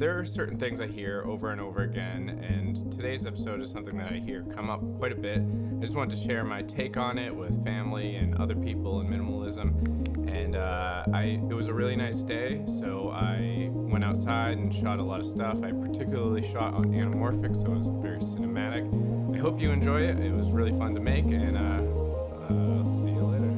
there are certain things I hear over and over again, and today's episode is something that I hear come up quite a bit. I just wanted to share my take on it with family and other people in minimalism. And it was a really nice day, so I went outside and shot a lot of stuff. I particularly shot on anamorphic, so it was very cinematic. I hope you enjoy it. It was really fun to make, and I'll see you later.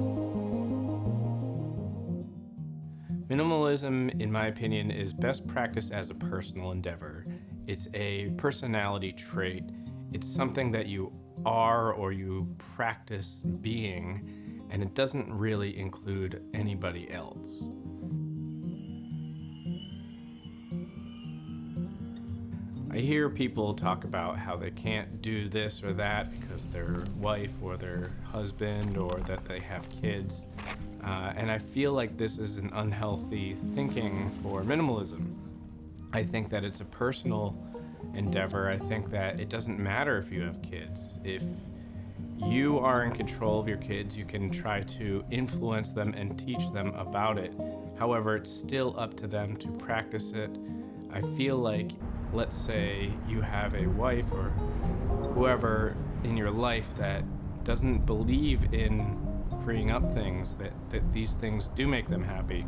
Minimalism, in my opinion, is best practiced as a personal endeavor. It's a personality trait. It's something that you are or you practice being, and it doesn't really include anybody else. I hear people talk about how they can't do this or that because their wife or their husband or that they have kids. And I feel like this is an unhealthy thinking for minimalism. I think that it's a personal endeavor. I think that it doesn't matter if you have kids. If you are in control of your kids, you can try to influence them and teach them about it. However, it's still up to them to practice it. I feel like, let's say you have a wife or whoever in your life that doesn't believe in freeing up things, that these things do make them happy.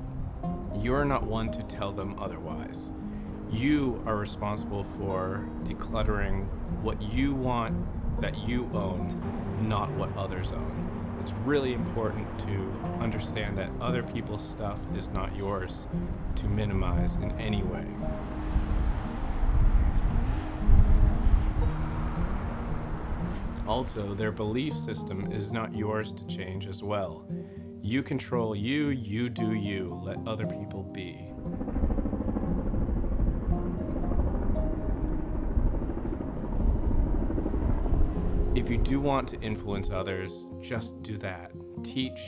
You're not one to tell them otherwise. You are responsible for decluttering what you want that you own, not what others own. It's really important to understand that other people's stuff is not yours to minimize in any way. Also, their belief system is not yours to change as well. You control you, you do you, let other people be. If you do want to influence others, just do that. Teach,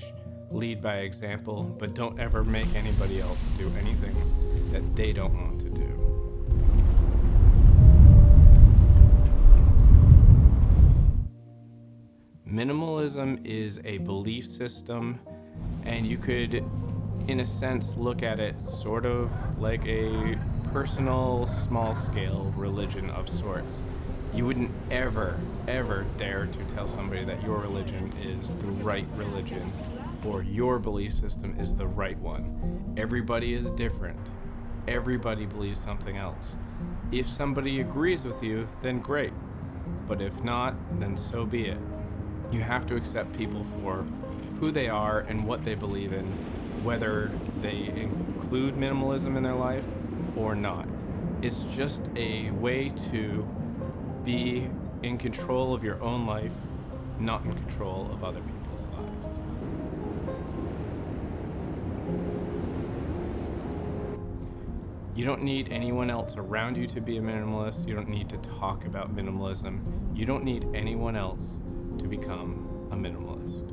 lead by example, but don't ever make anybody else do anything that they don't want to do. Minimalism is a belief system, and you could, in a sense, look at it sort of like a personal, small-scale religion of sorts. You wouldn't ever dare to tell somebody that your religion is the right religion or your belief system is the right one. Everybody is different. Everybody believes something else. If somebody agrees with you, then great. But if not, then so be it. You have to accept people for who they are and what they believe in, whether they include minimalism in their life or not. It's just a way to be in control of your own life, not in control of other people's lives. You don't need anyone else around you to be a minimalist. You don't need to talk about minimalism. You don't need anyone else to become a minimalist.